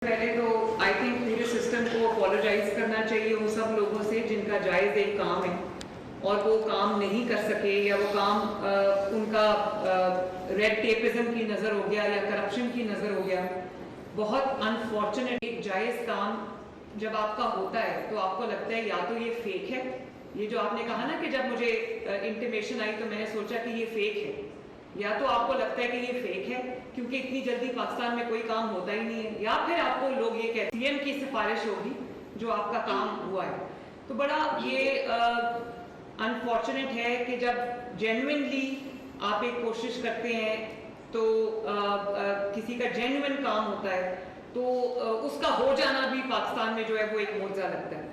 پہلے تو I think پورے سسٹم کو اپولوجائز کرنا چاہیے ان سب لوگوں سے جن کا جائز ایک کام ہے اور وہ کام نہیں کر سکے یا وہ کام ان کا ریڈ ٹیپزم کی نظر ہو گیا یا کرپشن کی نظر ہو گیا. بہت انفارچونیٹ ایک جائز کام جب آپ کا ہوتا ہے تو آپ کو لگتا ہے یا تو یہ فیک ہے. یہ جو آپ نے کہا نا کہ جب مجھے انٹیمیشن آئی تو میں نے سوچا کہ یہ فیک ہے, یا تو آپ کو لگتا ہے کہ یہ فیک ہے کیونکہ اتنی جلدی پاکستان میں کوئی کام ہوتا ہی نہیں ہے, یا پھر آپ کو لوگ یہ کہتے ہیں سی ایم کی سفارش ہوگی جو آپ کا کام ہوا ہے. تو بڑا یہ انفارچونیٹ ہے کہ جب جینوئنلی آپ ایک کوشش کرتے ہیں تو کسی کا جینوئن کام ہوتا ہے تو اس کا ہو جانا بھی پاکستان میں جو ہے وہ ایک معجزہ لگتا ہے.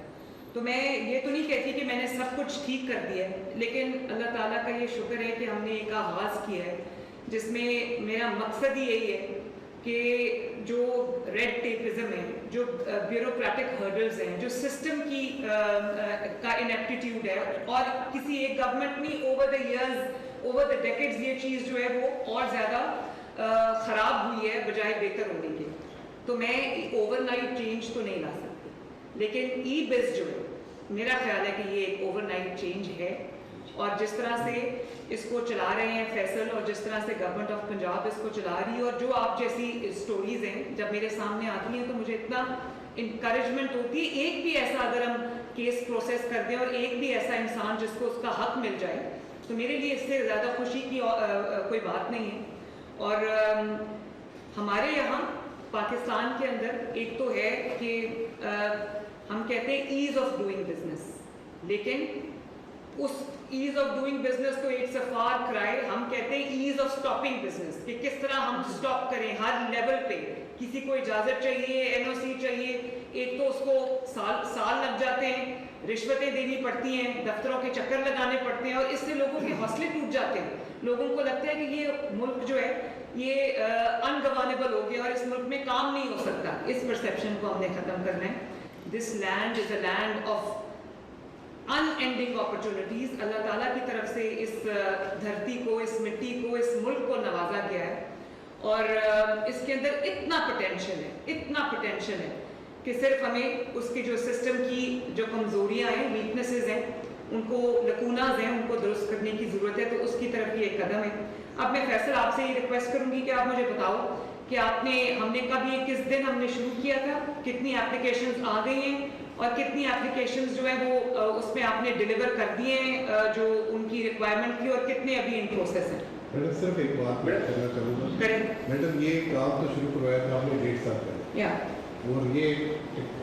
تو میں یہ تو نہیں کہتی کہ میں نے سب کچھ ٹھیک کر دیا ہے, لیکن اللہ تعالیٰ کا یہ شکر ہے کہ ہم نے ایک آغاز کیا ہے جس میں میرا مقصد ہی یہی ہے کہ جو ریڈ ٹیپزم ہے, جو بیوروکریٹک ہرڈلز ہیں, جو سسٹم کی کا انیپٹیٹیوڈ ہے, اور کسی ایک گورنمنٹ میں over the years over the decades یہ چیز جو ہے وہ اور زیادہ خراب ہوئی ہے بجائے بہتر ہونے کے. تو میں اوور نائٹ چینج تو نہیں لا سکتی, لیکن ای بز جو ہے میرا خیال ہے کہ یہ ایک اوور نائٹ چینج ہے. اور جس طرح سے اس کو چلا رہے ہیں فیصل, اور جس طرح سے گورنمنٹ آف پنجاب اس کو چلا رہی ہے, اور جو آپ جیسی سٹوریز ہیں جب میرے سامنے آتی ہیں تو مجھے اتنا انکریجمنٹ ہوتی ہے. ایک بھی ایسا اگر ہم کیس پروسیس کر دیں اور ایک بھی ایسا انسان جس کو اس کا حق مل جائے تو میرے لیے اس سے زیادہ خوشی کی کوئی بات نہیں ہے. اور ہمارے یہاں پاکستان کے اندر ایک تو ہے کہ ہم کہتے ہیں ایز آف ڈوئنگ بزنس, لیکن اس ایز آف ڈوئنگ بزنس تو اٹس اے فار کرائے. ہم کہتے ہیں ایز آف سٹاپنگ بزنس, کہ کس طرح ہم سٹاپ کریں ہر لیول پہ. کسی کو اجازت چاہیے, این او سی چاہیے, ایک تو اس کو سال لگ جاتے ہیں, رشوتیں دینی پڑتی ہیں, دفتروں کے چکر لگانے پڑتے ہیں, اور اس سے لوگوں کے حوصلے ٹوٹ جاتے ہیں. لوگوں کو لگتا ہے کہ یہ ملک جو ہے یہ انگوانیبل ہو گیا اور اس ملک میں کام نہیں ہو سکتا. اس پرسیپشن کو ہم نے ختم کرنا ہے. This land is a land of unending opportunities. اللہ تعالیٰ کی طرف سے اس دھرتی کو, اس مٹی کو, اس ملک کو نوازا گیا ہے, اور اس کے اندر اتنا پوٹینشیل ہے, اتنا پوٹینشیل ہے کہ صرف ہمیں اس کی جو سسٹم کی جو کمزوریاں ہیں, ویکنیسز ہیں, ان کو لکوناز ہیں, ان کو درست کرنے کی ضرورت ہے. تو اس کی طرف یہ ایک قدم ہے. اب میں فیصل آپ سے یہ ریکویسٹ کروں گی کہ آپ مجھے بتاؤ کہ ہم نے کب یہ کس دن ہم نے شروع کیا تھا, کتنی اپلیکیشنز آ گئی ہیں, اور کتنی اپلیکیشنز جو ہیں وہ اس میں آپ نے ڈیلیور کر دیے ہیں جو ان کی ریکوائرمنٹ کی, اور کتنے ابھی ان پروسیس ہیں. میڈم صرف ایک بات میں کرنا چاہوں گا. میڈم یہ کام تو شروع کروایا تھا آپ نے 1.5 سال پہلے, اور یہ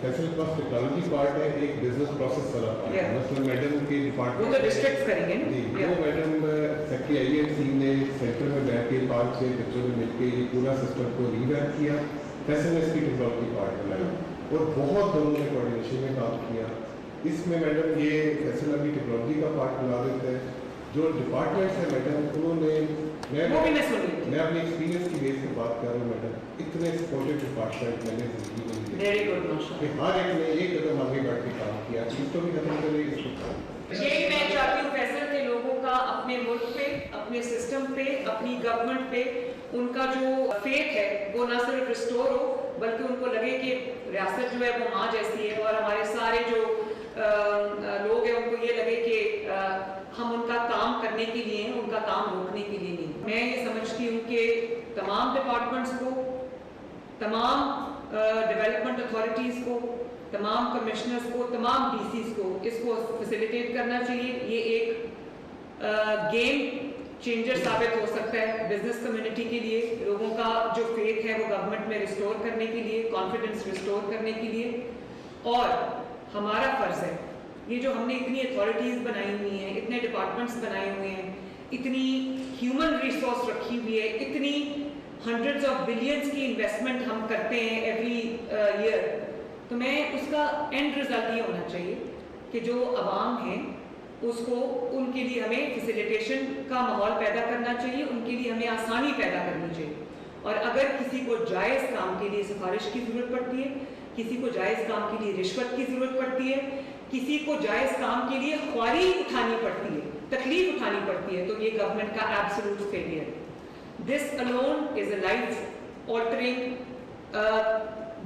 فیصل کے پاس ٹیکنالوجی پارٹ ہے, ایک بزنس پروسیس والا پارٹ ہے. مثلا میڈم کے ڈپارٹمنٹ وہ تو ڈسٹرکٹس کریں گے نا, وہ madam secretary I F C نے سینٹر میں بیٹھ کے 5-6 بچوں نے مل کے یہ پورا سسٹم کو ریویپ کیا. فیصل نے اس کی ٹیکنالوجی پارٹ بنایا, اور بہت دونوں نے کوآرڈینیشن میں کام کیا. اس میں میڈم یہ فیصل ابھی ٹیکنالوجی کا پارٹ بنا دیتے ہیں. جو ڈپارٹمنٹس ہیں میڈم انہوں نے, میں اپنی ایکسپیرینس کی بیس پہ بات کر رہا ہوں میڈم, اتنے سپورٹیو ڈپارٹمنٹ میں نے زندگی میں کہ ہر ایک نے ایک قدم آگے بڑھ کے کام کیا. اس کو بھی ختم کرے, اس کو یہی میں چاہتی ہوں فیصل کے لوگوں کا اپنے ملک پہ, اپنے سسٹم پہ, اپنی گورنمنٹ پہ ان کا جو فیتھ ہے وہ نہ صرف ریسٹور ہو, بلکہ ان کو لگے کہ ریاست جو ہے وہ ماں جیسی ہے, اور ہمارے سارے جو لوگ ہیں ان کو یہ لگے کہ ہم ان کا کام کرنے کے لیے ہیں, ان کا کام روکنے کے لیے نہیں. میں یہ سمجھتی ہوں کہ تمام ڈپارٹمنٹس کو, تمام ڈیولپمنٹ اتھارٹیز کو, تمام کمشنرز کو, تمام ڈی سیز کو اس کو فیسیلیٹیٹ کرنا چاہیے. یہ ایک گیم چینجر ثابت ہو سکتا ہے بزنس کمیونٹی کے لیے. لوگوں کا جو فیتھ ہے وہ گورنمنٹ میں ریسٹور کرنے کے لیے, کانفیڈنس ریسٹور کرنے کے لیے. اور ہمارا فرض ہے, یہ جو ہم نے اتنی اتھارٹیز بنائی ہوئی ہیں, اتنے ڈپارٹمنٹس بنائے ہوئے ہیں, اتنی ہیومن ریسورس رکھی ہوئی ہے, اتنی ہنڈریڈز آف بلینز کی انویسٹمنٹ ہم کرتے ہیں ایوری ایئر, تو میں اس کا اینڈ رزلٹ یہ ہونا چاہیے کہ جو عوام ہیں اس کو, ان کے لیے ہمیں فیسیلیٹیشن کا ماحول پیدا کرنا چاہیے, ان کے لیے ہمیں آسانی پیدا کرنی چاہیے. اور اگر کسی کو جائز کام کے لیے سفارش کی ضرورت پڑتی ہے, کسی کو جائز کام کے لیے رشوت کی ضرورت پڑتی ہے, کسی کو جائز کام کے لیے خواری اٹھانی پڑتی ہے, تکلیف اٹھانی پڑتی ہے, تو یہ گورنمنٹ کا ایبسولوٹ فیلئر ہے. دس alone is a life altering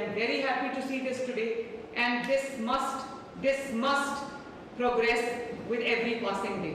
I'm very happy to see this today, and this must progress with every passing day.